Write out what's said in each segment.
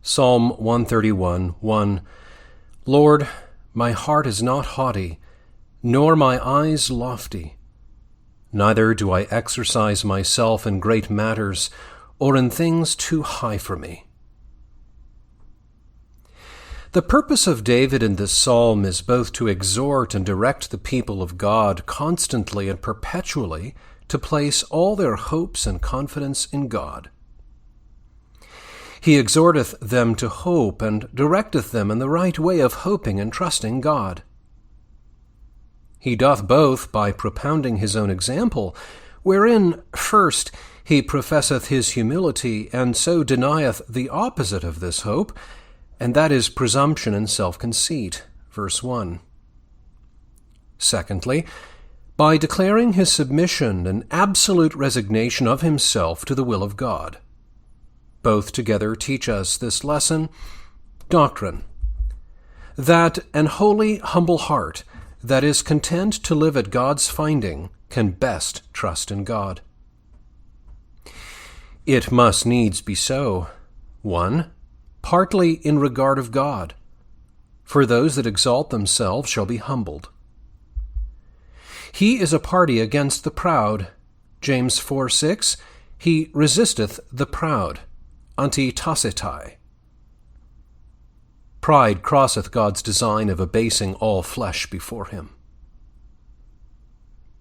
Psalm 131, 1. Lord, my heart is not haughty, nor my eyes lofty. Neither do I exercise myself in great matters, or in things too high for me. The purpose of David in this psalm is both to exhort and direct the people of God constantly and perpetually to place all their hopes and confidence in God. He exhorteth them to hope, and directeth them in the right way of hoping and trusting God. He doth both by propounding his own example, wherein first he professeth his humility, and so denieth the opposite of this hope, and that is presumption and self-conceit, verse 1. Secondly, by declaring his submission and absolute resignation of himself to the will of God. Both together teach us this lesson, doctrine, that an holy, humble heart that is content to live at God's finding can best trust in God. It must needs be so. 1. Partly in regard of God, for those that exalt themselves shall be humbled. He is a party against the proud. James 4:6, he resisteth the proud. Untitled. Pride crosseth God's design of abasing all flesh before him.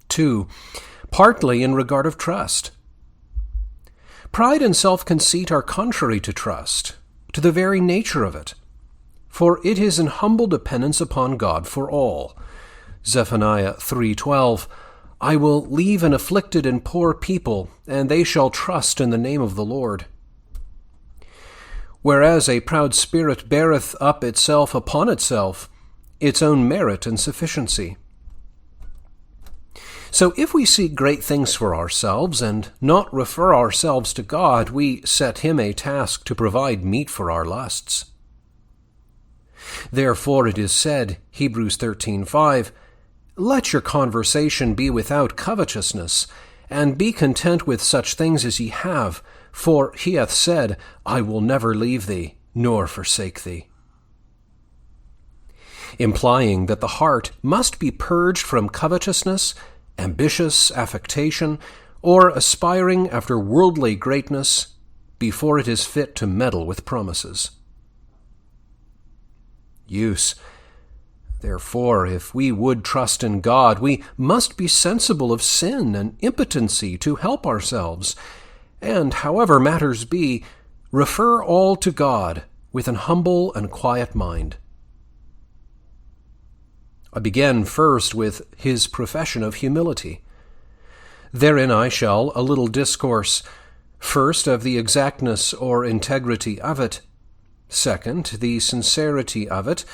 2. Partly in regard of trust. Pride and self-conceit are contrary to trust, to the very nature of it, for it is in humble dependence upon God for all. Zephaniah 3:12, I will leave an afflicted and poor people, and they shall trust in the name of the Lord. Whereas a proud spirit beareth up itself upon itself, its own merit and sufficiency. So if we seek great things for ourselves, and not refer ourselves to God, we set him a task to provide meat for our lusts. Therefore it is said, Hebrews 13:5, Let your conversation be without covetousness, and be content with such things as ye have, for he hath said, I will never leave thee, nor forsake thee. Implying that the heart must be purged from covetousness, ambitious affectation, or aspiring after worldly greatness, before it is fit to meddle with promises. Use. Therefore, if we would trust in God, we must be sensible of sin and impotency to help ourselves, and, however matters be, refer all to God with an humble and quiet mind. I begin first with his profession of humility. Therein I shall a little discourse, first of the exactness or integrity of it, second, the sincerity of it,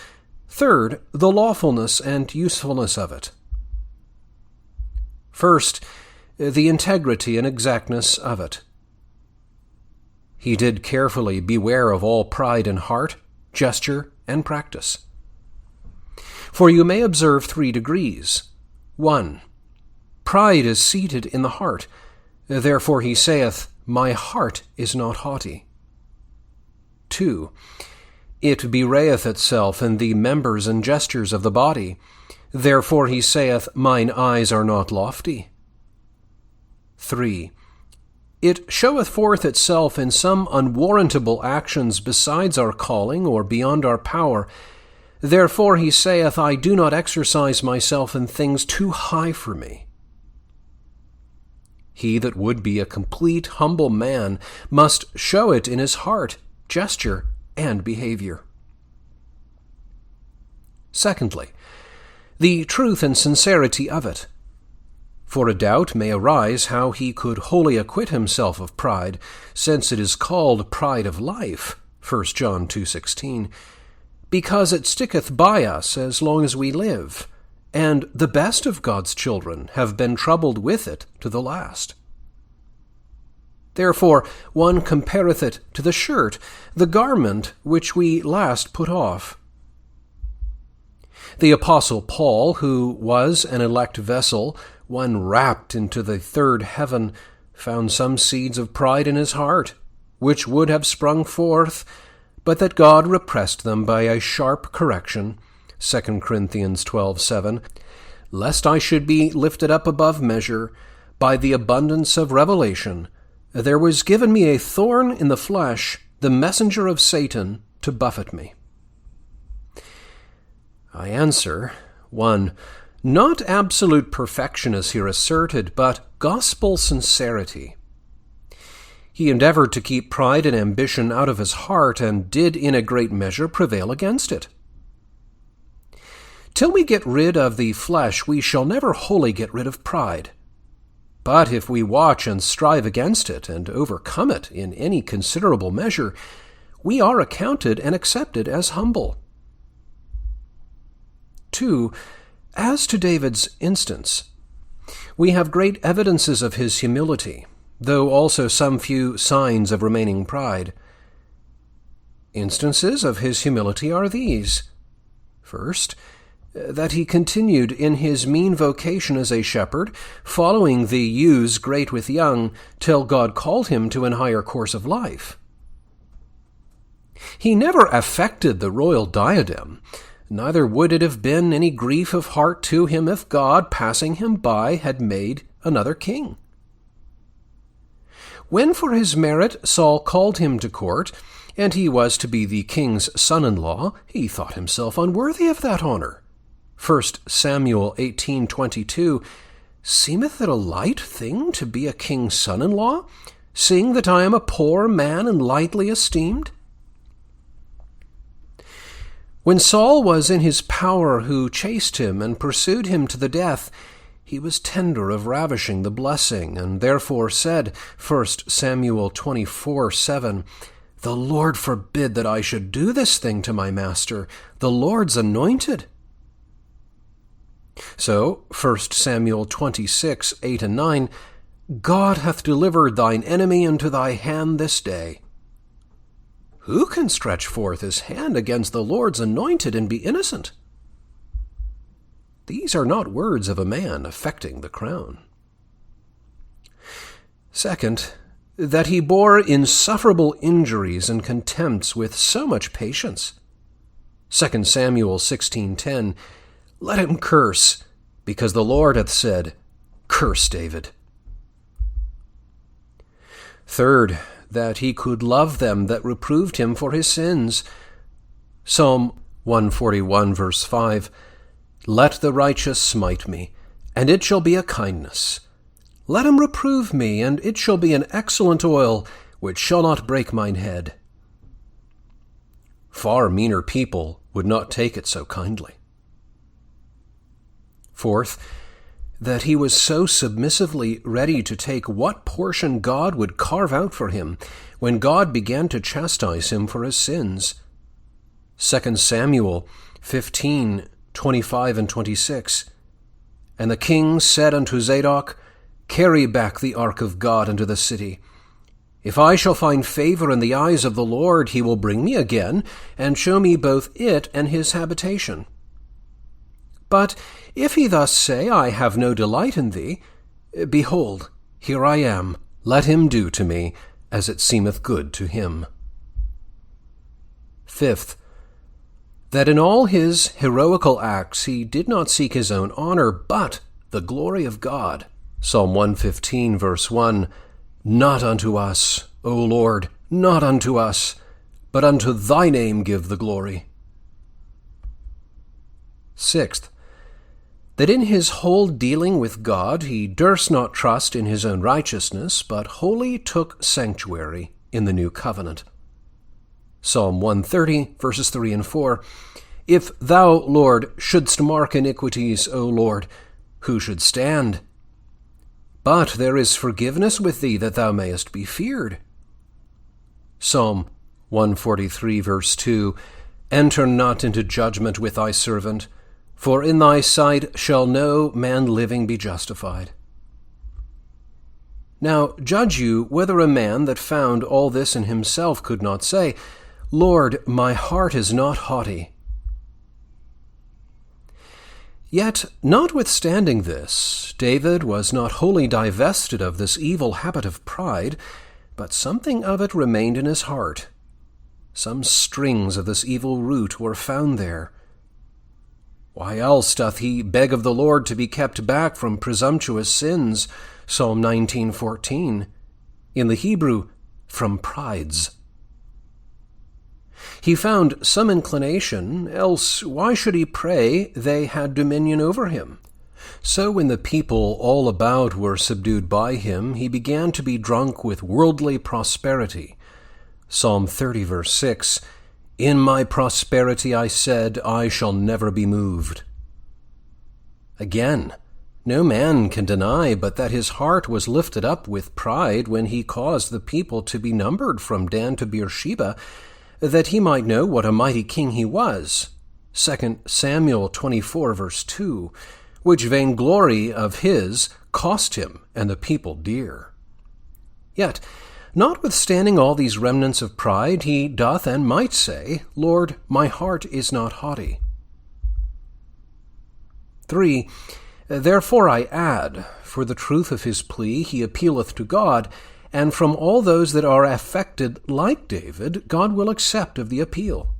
third, the lawfulness and usefulness of it. First, the integrity and exactness of it. He did carefully beware of all pride in heart, gesture, and practice. For you may observe 3 degrees. 1. Pride is seated in the heart. Therefore he saith, My heart is not haughty. 2. It bewrayeth itself in the members and gestures of the body. Therefore he saith, Mine eyes are not lofty. 3. It showeth forth itself in some unwarrantable actions besides our calling or beyond our power. Therefore he saith, I do not exercise myself in things too high for me. He that would be a complete, humble man must show it in his heart, gesture, and behavior. Secondly, the truth and sincerity of it. For a doubt may arise how he could wholly acquit himself of pride, since it is called pride of life, 1 John 2:16, because it sticketh by us as long as we live, and the best of God's children have been troubled with it to the last. Therefore one compareth it to the shirt, the garment which we last put off. The Apostle Paul, who was an elect vessel, one wrapped into the third heaven, found some seeds of pride in his heart, which would have sprung forth, but that God repressed them by a sharp correction, 2 Corinthians 12:7, lest I should be lifted up above measure by the abundance of revelation. There was given me a thorn in the flesh, the messenger of Satan, to buffet me. I answer, 1. Not absolute perfection is here asserted, but gospel sincerity. He endeavored to keep pride and ambition out of his heart, and did in a great measure prevail against it. Till we get rid of the flesh, we shall never wholly get rid of pride. But if we watch and strive against it, and overcome it in any considerable measure, we are accounted and accepted as humble. 2. As to David's instance, we have great evidences of his humility, though also some few signs of remaining pride. Instances of his humility are these. First, that he continued in his mean vocation as a shepherd, following the ewes great with young, till God called him to an higher course of life. He never affected the royal diadem, neither would it have been any grief of heart to him if God, passing him by, had made another king. When for his merit Saul called him to court, and he was to be the king's son-in-law, he thought himself unworthy of that honor. 1 Samuel 18:22, Seemeth it a light thing to be a king's son-in-law, seeing that I am a poor man and lightly esteemed? When Saul was in his power, who chased him and pursued him to the death, he was tender of ravishing the blessing, and therefore said, 1 Samuel 24:7, The Lord forbid that I should do this thing to my master, the Lord's anointed. So, 1 Samuel 26:8-9, God hath delivered thine enemy into thy hand this day. Who can stretch forth his hand against the Lord's anointed and be innocent? These are not words of a man affecting the crown. Second, that he bore insufferable injuries and contempts with so much patience. 2 Samuel 16:10, Let him curse, because the Lord hath said, Curse David. Third, that he could love them that reproved him for his sins. Psalm 141, verse 5, Let the righteous smite me, and it shall be a kindness. Let him reprove me, and it shall be an excellent oil, which shall not break mine head. Far meaner people would not take it so kindly. Fourth, that he was so submissively ready to take what portion God would carve out for him when God began to chastise him for his sins. 2 Samuel 15:25-26, And the king said unto Zadok, Carry back the ark of God into the city. If I shall find favor in the eyes of the Lord, he will bring me again, and show me both it and his habitation. But if he thus say, I have no delight in thee, behold, here I am, let him do to me as it seemeth good to him. Fifth, that in all his heroical acts he did not seek his own honor, but the glory of God. Psalm 115, verse 1, Not unto us, O Lord, not unto us, but unto thy name give the glory. Sixth, that in his whole dealing with God he durst not trust in his own righteousness, but wholly took sanctuary in the new covenant. Psalm 130, verses 3 and 4, If thou, Lord, shouldst mark iniquities, O Lord, who should stand? But there is forgiveness with thee, that thou mayest be feared. Psalm 143, verse 2, Enter not into judgment with thy servant, for in thy sight shall no man living be justified. Now judge you whether a man that found all this in himself could not say, Lord, my heart is not haughty. Yet, notwithstanding this, David was not wholly divested of this evil habit of pride, but something of it remained in his heart. some strings of this evil root were found there. Why else doth he beg of the Lord to be kept back from presumptuous sins? Psalm 19:14. In the Hebrew, from prides. He found some inclination, else why should he pray they had dominion over him? So when the people all about were subdued by him, he began to be drunk with worldly prosperity. Psalm 30, verse 6, In my prosperity I said, I shall never be moved. Again, no man can deny but that his heart was lifted up with pride when he caused the people to be numbered from Dan to Beersheba, that he might know what a mighty king he was. 2 Samuel 24, verse 2, which vainglory of his cost him and the people dear. Yet, notwithstanding all these remnants of pride, he doth and might say, Lord, my heart is not haughty. 3. Therefore I add, for the truth of his plea he appealeth to God, and from all those that are affected like David, God will accept of the appeal.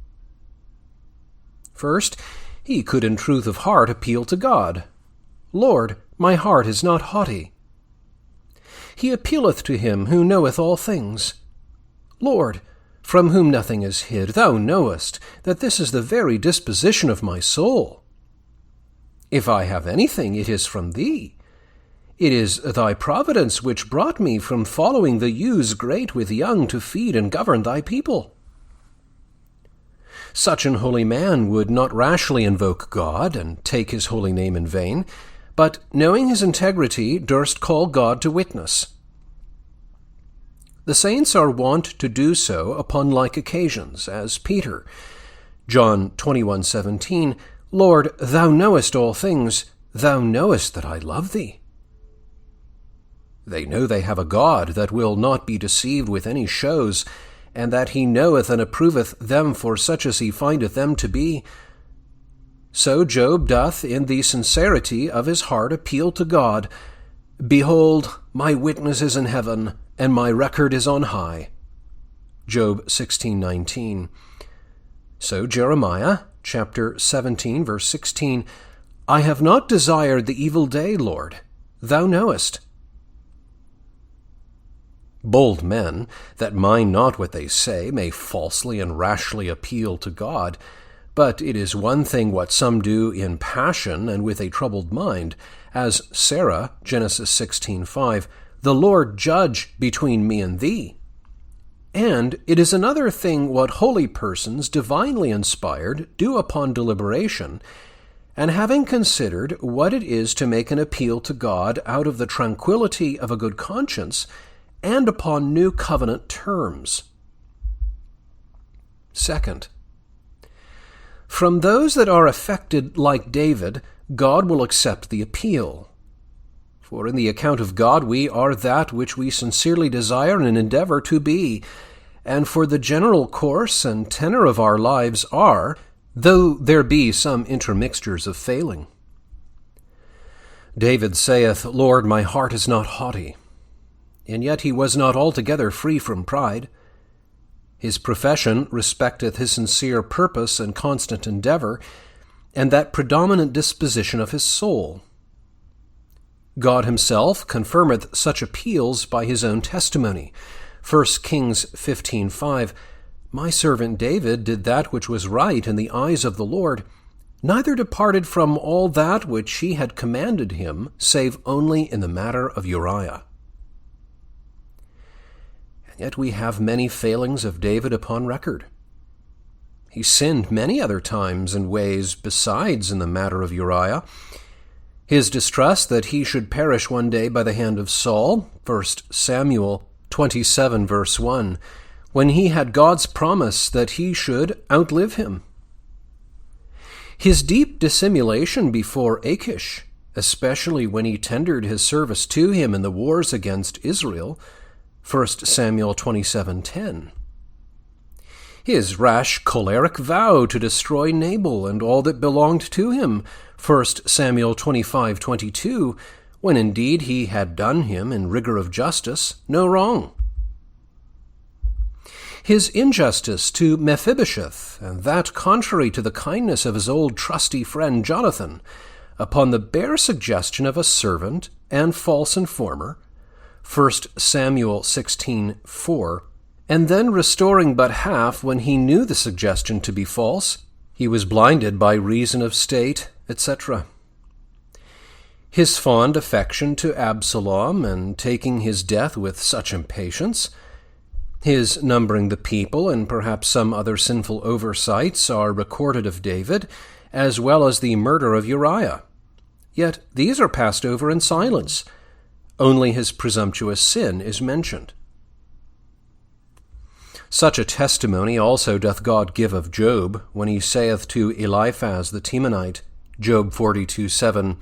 First, he could in truth of heart appeal to God. Lord, my heart is not haughty. He appealeth to him who knoweth all things. Lord, from whom nothing is hid, thou knowest that this is the very disposition of my soul. If I have anything, it is from thee. It is thy providence which brought me from following the ewes great with young to feed and govern thy people. Such an holy man would not rashly invoke God and take his holy name in vain, but, knowing his integrity, durst call God to witness. The saints are wont to do so upon like occasions, as Peter, John 21:17, Lord, thou knowest all things, thou knowest that I love thee. They know they have a God that will not be deceived with any shows, and that he knoweth and approveth them for such as he findeth them to be. So Job doth in the sincerity of his heart appeal to God, Behold, my witness is in heaven, and my record is on high. Job 16:19. So Jeremiah, chapter 17, verse 16, I have not desired the evil day, Lord, thou knowest. Bold men, that mind not what they say, may falsely and rashly appeal to God, but it is one thing what some do in passion and with a troubled mind, as Sarah, Genesis 16:5, the Lord judge between me and thee. And it is another thing what holy persons, divinely inspired, do upon deliberation, and having considered what it is to make an appeal to God out of the tranquillity of a good conscience, and upon new covenant terms. Second, from those that are affected like David, God will accept the appeal. For in the account of God we are that which we sincerely desire and endeavor to be, and for the general course and tenor of our lives are, though there be some intermixtures of failing. David saith, Lord, my heart is not haughty. And yet he was not altogether free from pride. His profession respecteth his sincere purpose and constant endeavor, and that predominant disposition of his soul. God himself confirmeth such appeals by his own testimony. 1 Kings 15:5, My servant David did that which was right in the eyes of the Lord, neither departed from all that which he had commanded him, save only in the matter of Uriah. Yet we have many failings of David upon record. He sinned many other times and ways besides in the matter of Uriah. His distrust that he should perish one day by the hand of Saul, 1 Samuel 27, verse 1, when he had God's promise that he should outlive him. His deep dissimulation before Achish, especially when he tendered his service to him in the wars against Israel, 1 Samuel 27:10. His rash choleric vow to destroy Nabal and all that belonged to him, 1 Samuel 25:22, when indeed he had done him in rigor of justice no wrong. His injustice to Mephibosheth, and that contrary to the kindness of his old trusty friend Jonathan, upon the bare suggestion of a servant and false informer, 1 Samuel 16:4, and then restoring but half when he knew the suggestion to be false, he was blinded by reason of state, etc. His fond affection to Absalom, and taking his death with such impatience, his numbering the people, and perhaps some other sinful oversights are recorded of David, as well as the murder of Uriah. Yet these are passed over in silence. Only his presumptuous sin is mentioned. Such a testimony also doth God give of Job, when he saith to Eliphaz the Temanite, Job 42:7,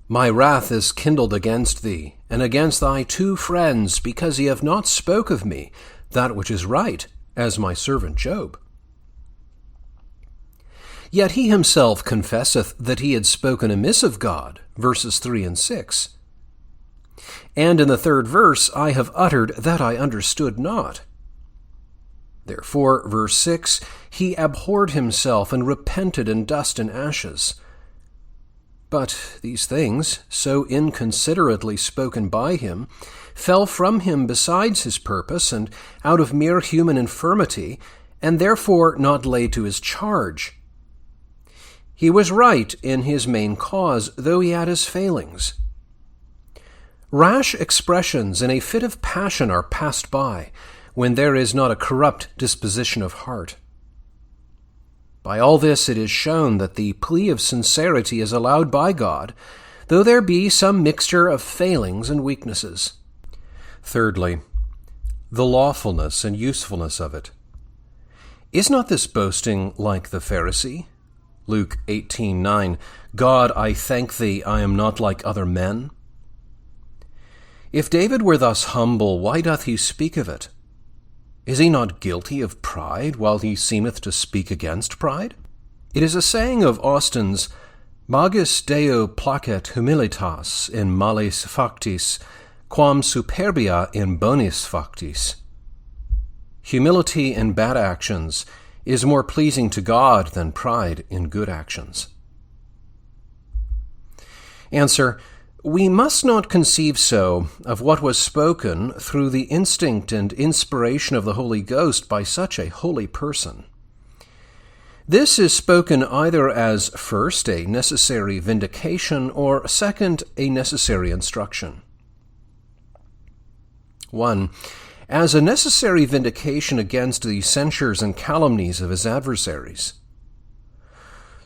My wrath is kindled against thee, and against thy two friends, because ye have not spoke of me that which is right, as my servant Job. Yet he himself confesseth that he had spoken amiss of God, verses 3 and 6. And in the third verse, I have uttered that I understood not. Therefore, verse 6, he abhorred himself and repented in dust and ashes. But these things, so inconsiderately spoken by him, fell from him besides his purpose and out of mere human infirmity, and therefore not laid to his charge. He was right in his main cause, though he had his failings. Rash expressions in a fit of passion are passed by, when there is not a corrupt disposition of heart. By all this it is shown that the plea of sincerity is allowed by God, though there be some mixture of failings and weaknesses. Thirdly, the lawfulness and usefulness of it. Is not this boasting like the Pharisee? Luke 18:9, God, I thank thee, I am not like other men. If David were thus humble, why doth he speak of it? Is he not guilty of pride, while he seemeth to speak against pride? It is a saying of Austin's, Magis Deo placet humilitas in malis factis, quam superbia in bonis factis. Humility in bad actions is more pleasing to God than pride in good actions. Answer: We must not conceive so of what was spoken through the instinct and inspiration of the Holy Ghost by such a holy person. This is spoken either as, first, a necessary vindication, or second, a necessary instruction. 1. As a necessary vindication against the censures and calumnies of his adversaries.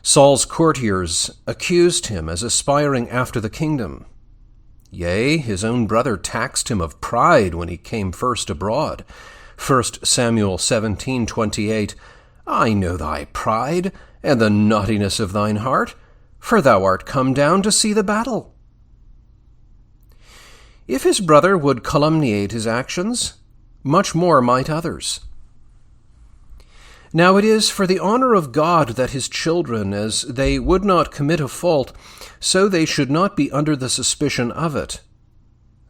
Saul's courtiers accused him as aspiring after the kingdom. Yea, his own brother taxed him of pride when he came first abroad. 1 Samuel 17:28, I know thy pride, and the naughtiness of thine heart, for thou art come down to see the battle. If his brother would calumniate his actions, much more might others. Now it is for the honor of God that his children, as they would not commit a fault, so they should not be under the suspicion of it.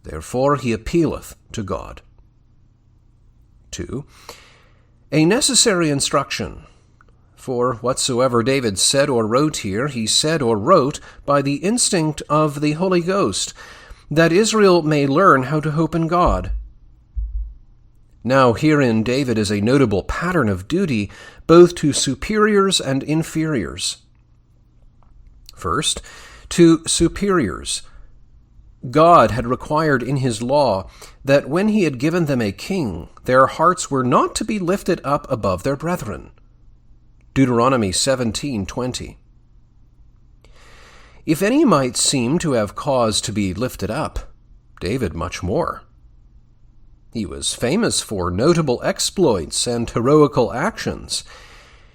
Therefore he appealeth to God. 2. A necessary instruction. For whatsoever David said or wrote here, he said or wrote by the instinct of the Holy Ghost, that Israel may learn how to hope in God. Now herein David is a notable pattern of duty, both to superiors and inferiors. First, to superiors. God had required in his law that when he had given them a king, their hearts were not to be lifted up above their brethren. Deuteronomy 17:20. If any might seem to have cause to be lifted up, David much more. He was famous for notable exploits and heroical actions.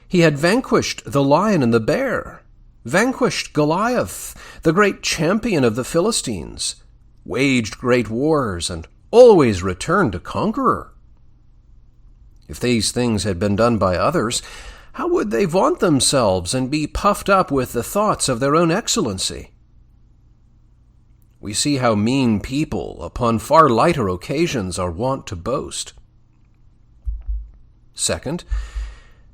He had vanquished the lion and the bear, vanquished Goliath, the great champion of the Philistines, waged great wars, and always returned a conqueror. If these things had been done by others, how would they vaunt themselves and be puffed up with the thoughts of their own excellency? We see how mean people, upon far lighter occasions, are wont to boast. Second,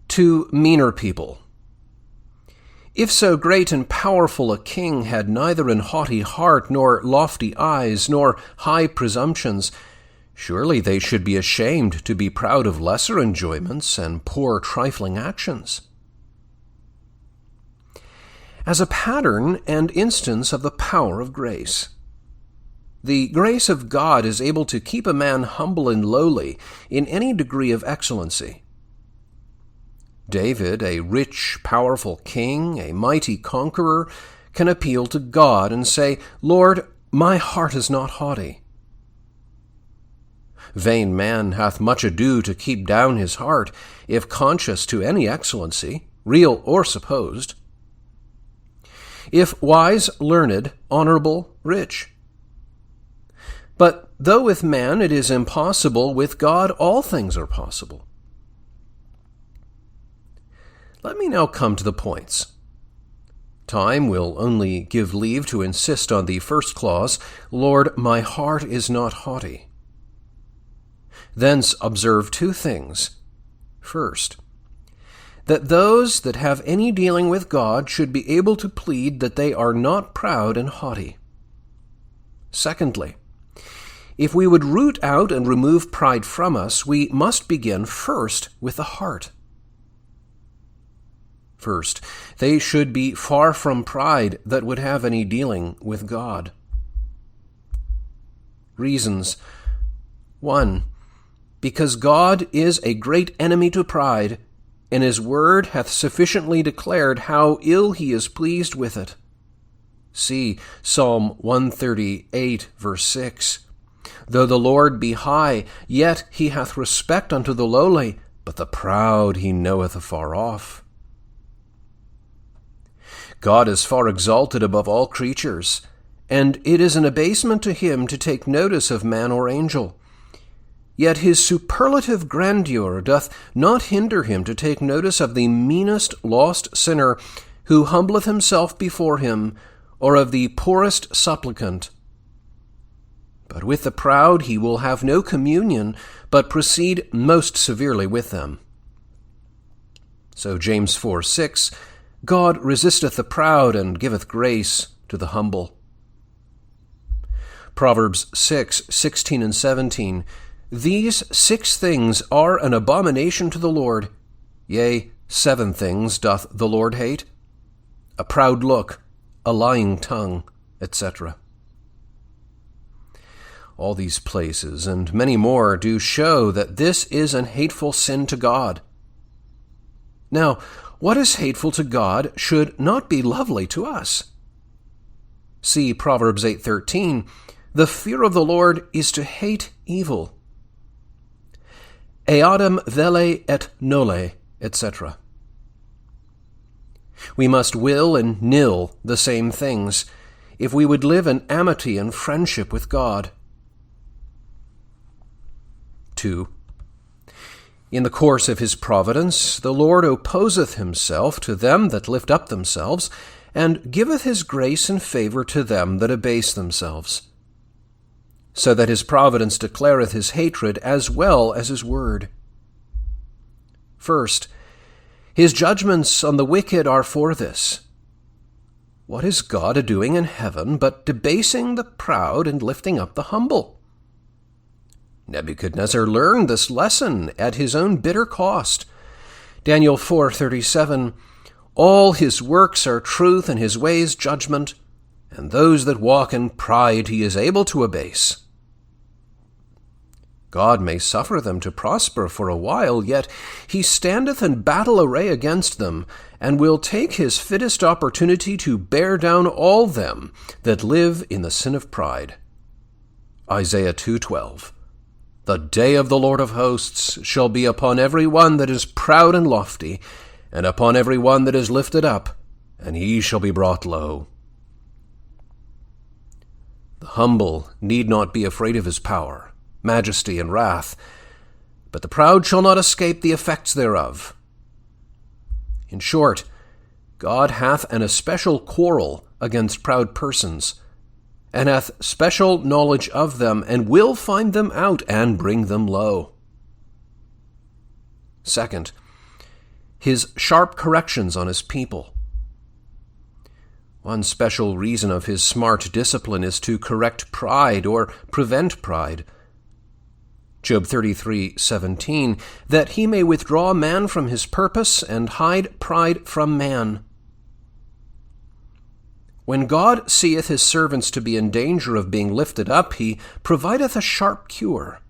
to meaner people. If so great and powerful a king had neither an haughty heart, nor lofty eyes, nor high presumptions, surely they should be ashamed to be proud of lesser enjoyments and poor trifling actions. As a pattern and instance of the power of grace, the grace of God is able to keep a man humble and lowly in any degree of excellency. David, a rich, powerful king, a mighty conqueror, can appeal to God and say, "Lord, my heart is not haughty." Vain man hath much ado to keep down his heart, if conscious to any excellency, real or supposed. If wise, learned, honorable, rich. But though with man it is impossible, with God all things are possible. Let me now come to the points. Time will only give leave to insist on the first clause, "Lord, my heart is not haughty." Thence observe two things. First, that those that have any dealing with God should be able to plead that they are not proud and haughty. Secondly, if we would root out and remove pride from us, we must begin first with the heart. First, they should be far from pride that would have any dealing with God. Reasons. 1. Because God is a great enemy to pride, and his word hath sufficiently declared how ill he is pleased with it. See Psalm 138, verse 6. Though the Lord be high, yet he hath respect unto the lowly, but the proud he knoweth afar off. God is far exalted above all creatures, and it is an abasement to him to take notice of man or angel. Yet his superlative grandeur doth not hinder him to take notice of the meanest lost sinner who humbleth himself before him, or of the poorest supplicant. But with the proud he will have no communion, but proceed most severely with them. So James 4:6, God resisteth the proud and giveth grace to the humble. Proverbs 6:16 and 17, These 6 things are an abomination to the Lord, yea, 7 things doth the Lord hate, a proud look, a lying tongue, etc. All these places and many more do show that this is an hateful sin to God. Now, what is hateful to God should not be lovely to us. See Proverbs 8:13, the fear of the Lord is to hate evil. Eadem vele et nole, etc. We must will and nill the same things if we would live in amity and friendship with God. 2. In the course of his providence, the Lord opposeth himself to them that lift up themselves, and giveth his grace and favor to them that abase themselves. So that his providence declareth his hatred as well as his word. First, his judgments on the wicked are for this. What is God a-doing in heaven but debasing the proud and lifting up the humble? Nebuchadnezzar learned this lesson at his own bitter cost. Daniel 4:37, All his works are truth, and his ways judgment, and those that walk in pride he is able to abase. God may suffer them to prosper for a while, yet he standeth in battle array against them, and will take his fittest opportunity to bear down all them that live in the sin of pride. Isaiah 2:12. The day of the Lord of hosts shall be upon every one that is proud and lofty, and upon every one that is lifted up, and he shall be brought low. The humble need not be afraid of his power, majesty, and wrath, but the proud shall not escape the effects thereof. In short, God hath an especial quarrel against proud persons, and hath special knowledge of them, and will find them out and bring them low. Second, his sharp corrections on his people. One special reason of his smart discipline is to correct pride or prevent pride. Job 33:17, that he may withdraw man from his purpose and hide pride from man. When God seeth his servants to be in danger of being lifted up, he provideth a sharp cure.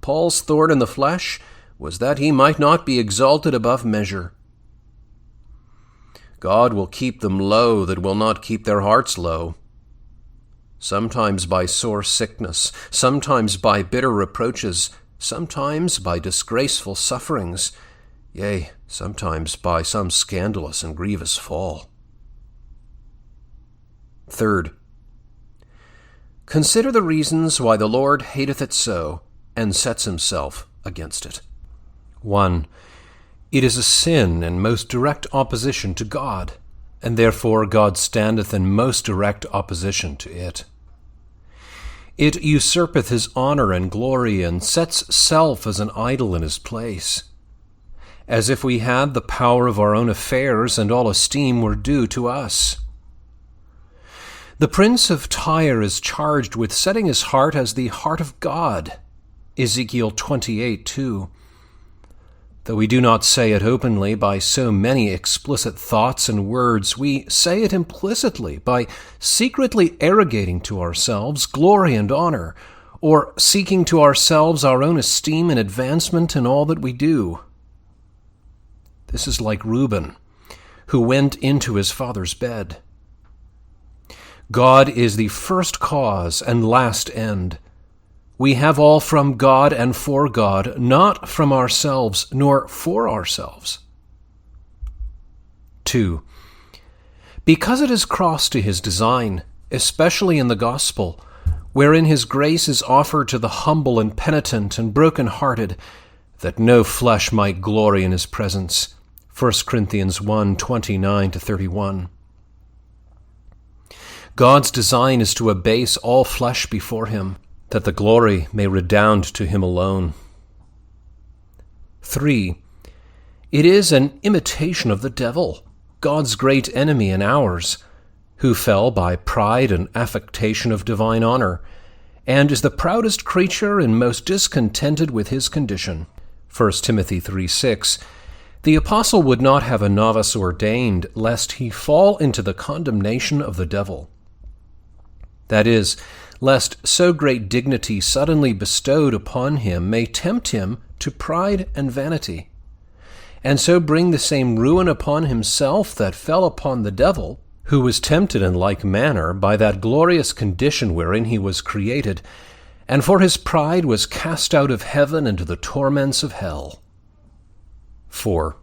Paul's thorn in the flesh was that he might not be exalted above measure. God will keep them low that will not keep their hearts low. Sometimes by sore sickness, sometimes by bitter reproaches, sometimes by disgraceful sufferings, yea, sometimes by some scandalous and grievous fall. Third, consider the reasons why the Lord hateth it so, and sets himself against it. 1. It is a sin in most direct opposition to God, and therefore God standeth in most direct opposition to it. It usurpeth his honor and glory, and sets self as an idol in his place, as if we had the power of our own affairs, and all esteem were due to us. The prince of Tyre is charged with setting his heart as the heart of God, Ezekiel 28:2. Though we do not say it openly by so many explicit thoughts and words, we say it implicitly by secretly arrogating to ourselves glory and honor, or seeking to ourselves our own esteem and advancement in all that we do. This is like Reuben, who went into his father's bed. God is the first cause and last end. We have all from God and for God, not from ourselves nor for ourselves. 2. Because it is cross to his design, especially in the gospel, wherein his grace is offered to the humble and penitent and broken-hearted, that no flesh might glory in his presence. 1 Corinthians 1:29-31. God's design is to abase all flesh before him, that the glory may redound to him alone. 3. It is an imitation of the devil, God's great enemy and ours, who fell by pride and affectation of divine honor, and is the proudest creature and most discontented with his condition. 1 Timothy 3:6. The apostle would not have a novice ordained, lest he fall into the condemnation of the devil. That is, lest so great dignity suddenly bestowed upon him may tempt him to pride and vanity, and so bring the same ruin upon himself that fell upon the devil, who was tempted in like manner by that glorious condition wherein he was created, and for his pride was cast out of heaven into the torments of hell. 4.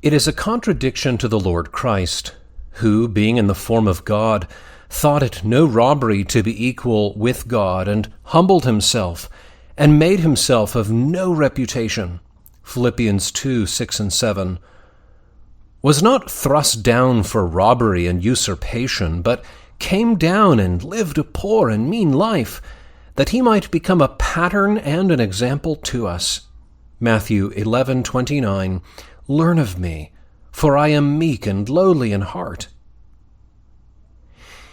It is a contradiction to the Lord Christ, who, being in the form of God, thought it no robbery to be equal with God, and humbled himself, and made himself of no reputation. Philippians 2:6-7. Was not thrust down for robbery and usurpation, but came down and lived a poor and mean life, that he might become a pattern and an example to us. Matthew 11:29. Learn of me, for I am meek and lowly in heart.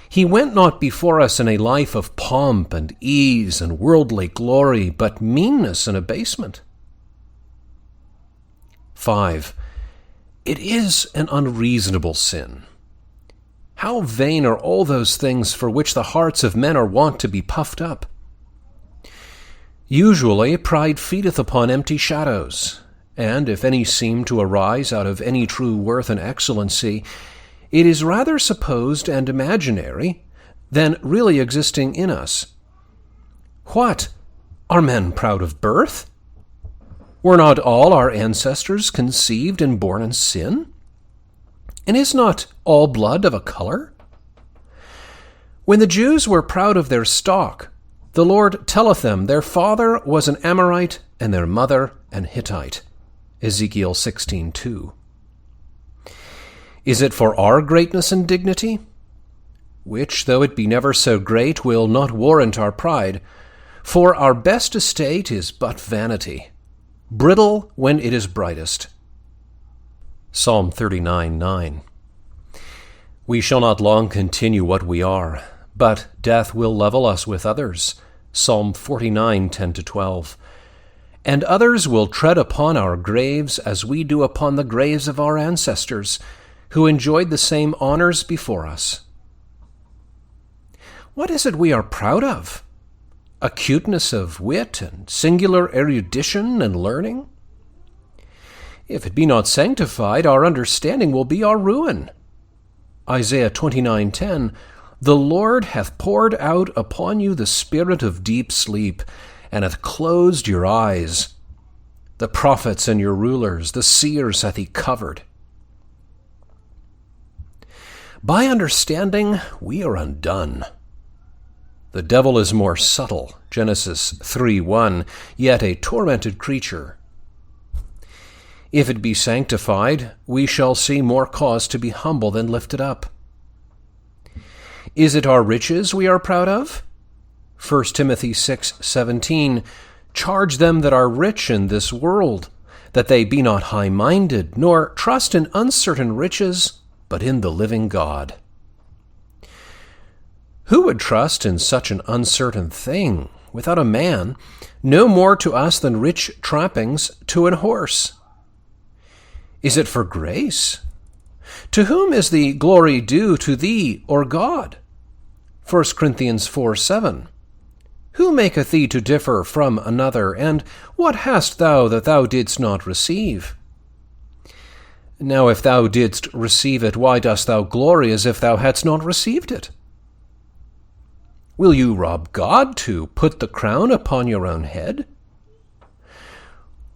He went not before us in a life of pomp and ease and worldly glory, but meanness and abasement. 5. It is an unreasonable sin. How vain are all those things for which the hearts of men are wont to be puffed up. Usually pride feedeth upon empty shadows, and if any seem to arise out of any true worth and excellency, it is rather supposed and imaginary than really existing in us. What? Are men proud of birth? Were not all our ancestors conceived and born in sin? And is not all blood of a color? When the Jews were proud of their stock, the Lord telleth them their father was an Amorite and their mother an Hittite. Ezekiel 16:2. Is it for our greatness and dignity? Which, though it be never so great, will not warrant our pride, for our best estate is but vanity. brittle when it is brightest. Psalm 39:9. We shall not long continue what we are, but death will level us with others. Psalm 49:10-12. And others will tread upon our graves as we do upon the graves of our ancestors, who enjoyed the same honors before us. What is it we are proud of? Acuteness of wit and singular erudition and learning? If it be not sanctified, our understanding will be our ruin. Isaiah 29:10, The Lord hath poured out upon you the spirit of deep sleep, and hath closed your eyes. The prophets and your rulers, the seers hath he covered. By understanding, we are undone. The devil is more subtle, Genesis 3:1, yet a tormented creature. If it be sanctified, we shall see more cause to be humble than lifted up. Is it our riches we are proud of? 1 Timothy 6:17, Charge them that are rich in this world, that they be not high-minded, nor trust in uncertain riches, but in the living God. Who would trust in such an uncertain thing, without a man, no more to us than rich trappings to an horse? Is it for grace? To whom is the glory due, to thee or God? 1 Corinthians 4:7. Who maketh thee to differ from another, and what hast thou that thou didst not receive? Now if thou didst receive it, why dost thou glory as if thou hadst not received it? Will you rob God to put the crown upon your own head?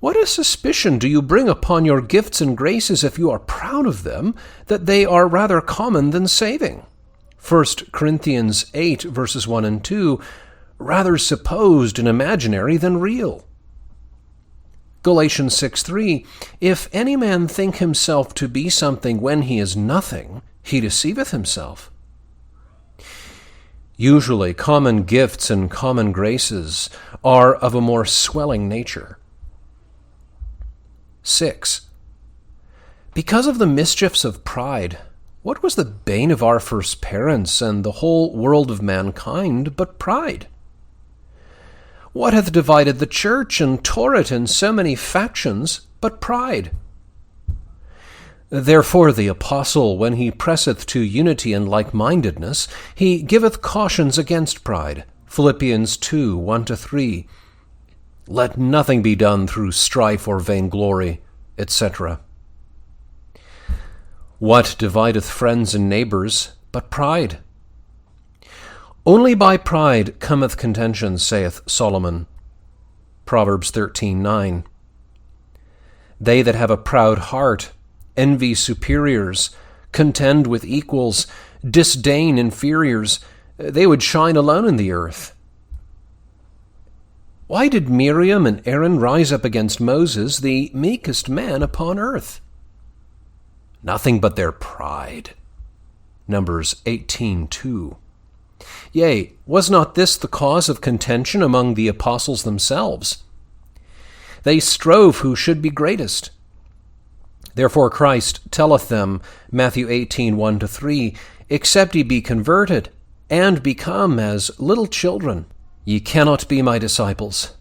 What a suspicion do you bring upon your gifts and graces if you are proud of them, that they are rather common than saving? 1 Corinthians 8, verses 1 and 2, rather supposed and imaginary than real. Galatians 6:3, If any man think himself to be something when he is nothing, he deceiveth himself. Usually common gifts and common graces are of a more swelling nature. 6. Because of the mischiefs of pride, what was the bane of our first parents and the whole world of mankind but pride? What hath divided the church and tore it in so many factions but pride? Therefore the apostle, when he presseth to unity and like-mindedness, he giveth cautions against pride. Philippians 2, 1-3. Let nothing be done through strife or vainglory, etc. What divideth friends and neighbors but pride? Only by pride cometh contention, saith Solomon. Proverbs 13:9. They that have a proud heart envy superiors, contend with equals, disdain inferiors. They would shine alone in the earth. Why did Miriam and Aaron rise up against Moses, the meekest man upon earth? Nothing but their pride. Numbers 18:2. Yea, was not this the cause of contention among the apostles themselves? They strove who should be greatest. Therefore Christ telleth them, Matthew 18:1-3, Except ye be converted, and become as little children, ye cannot be my disciples.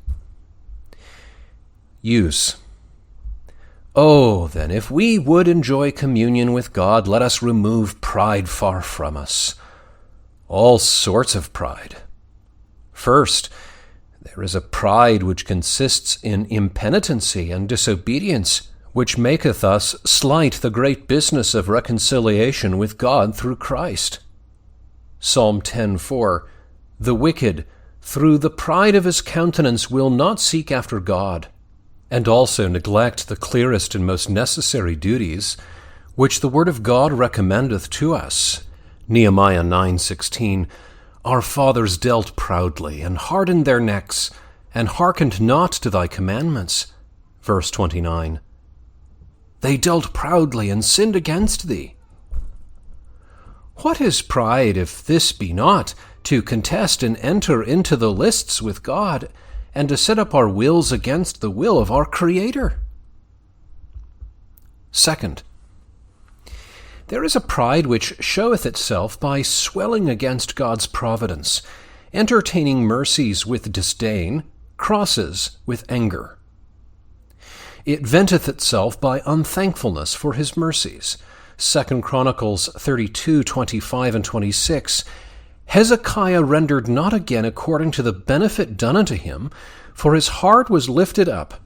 Use. Oh, then, if we would enjoy communion with God, let us remove pride far from us. All sorts of pride. First, there is a pride which consists in impenitency and disobedience, which maketh us slight the great business of reconciliation with God through Christ. Psalm 10:4, The wicked, through the pride of his countenance, will not seek after God, and also neglect the clearest and most necessary duties, which the Word of God recommendeth to us. Nehemiah 9:16, Our fathers dealt proudly, and hardened their necks, and hearkened not to thy commandments. Verse 29. They dealt proudly and sinned against thee. What is pride, if this be not to contest and enter into the lists with God, and to set up our wills against the will of our Creator. Second, there is a pride which showeth itself by swelling against God's providence, entertaining mercies with disdain, crosses with anger. It venteth itself by unthankfulness for his mercies. 2 Chronicles 32, 25 and 26. Hezekiah rendered not again according to the benefit done unto him, for his heart was lifted up.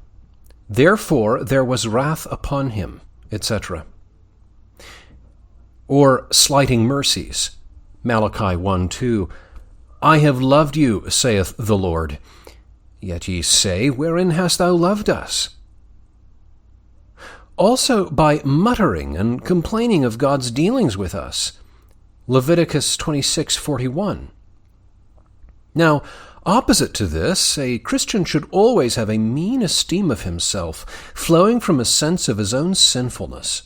Therefore there was wrath upon him, etc. Or slighting mercies. Malachi 1:2. I have loved you, saith the Lord. Yet ye say, wherein hast thou loved us? Also by muttering and complaining of God's dealings with us. Leviticus 26:41. Now, opposite to this, a Christian should always have a mean esteem of himself, flowing from a sense of his own sinfulness.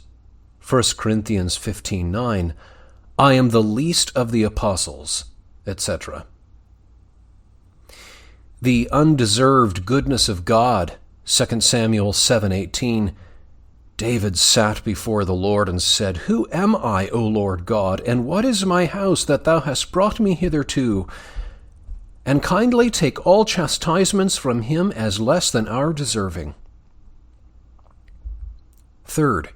1 Corinthians 15:9, I am the least of the apostles, etc. The undeserved goodness of God, 2 Samuel 7:18, David sat before the Lord and said, Who am I, O Lord God, and what is my house that thou hast brought me hitherto? And kindly take all chastisements from him as less than our deserving. Third,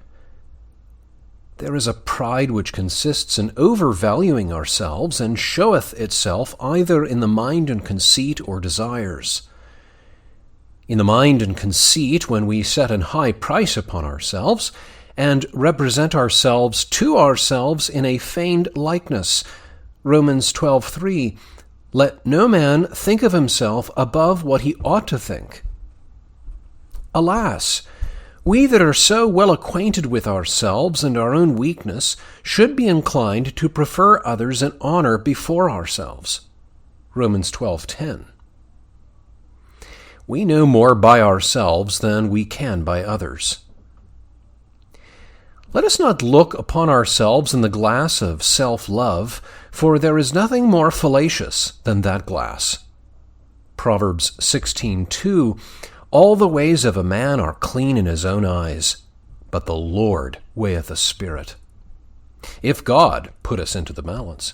there is a pride which consists in overvaluing ourselves and showeth itself either in the mind and conceit or desires. In the mind and conceit, when we set an high price upon ourselves, and represent ourselves to ourselves in a feigned likeness. Romans 12:3, Let no man think of himself above what he ought to think. Alas, we that are so well acquainted with ourselves and our own weakness should be inclined to prefer others in honor before ourselves. Romans 12:10. We know more by ourselves than we can by others. Let us not look upon ourselves in the glass of self-love, for there is nothing more fallacious than that glass. Proverbs 16:2, All the ways of a man are clean in his own eyes, but the Lord weigheth the spirit. If God put us into the balance.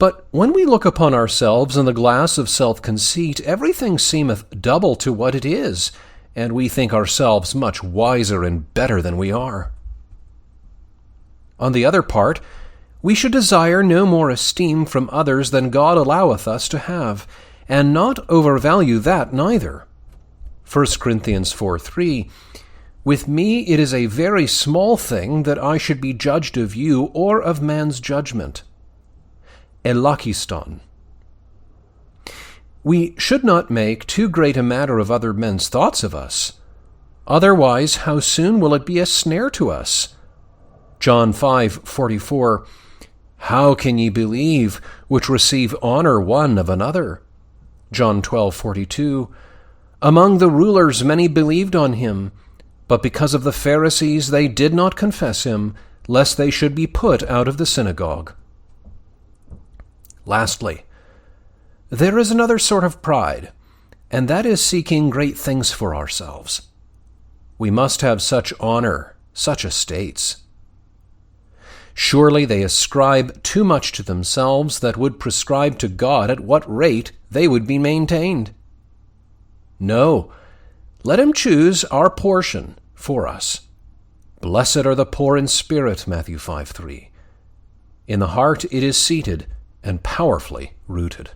But when we look upon ourselves in the glass of self-conceit, everything seemeth double to what it is, and we think ourselves much wiser and better than we are. On the other part, we should desire no more esteem from others than God alloweth us to have, and not overvalue that neither. 1 Corinthians 4:3, With me it is a very small thing that I should be judged of you or of man's judgment. Elakiston. We should not make too great a matter of other men's thoughts of us. Otherwise, how soon will it be a snare to us? John 5:44, How can ye believe, which receive honor one of another? John 12:42, Among the rulers many believed on him, but because of the Pharisees they did not confess him, lest they should be put out of the synagogue. Lastly, there is another sort of pride, and that is seeking great things for ourselves. We must have such honor, such estates. Surely they ascribe too much to themselves that would prescribe to God at what rate they would be maintained. No, let him choose our portion for us. Blessed are the poor in spirit, Matthew 5:3. In the heart it is seated and powerfully rooted.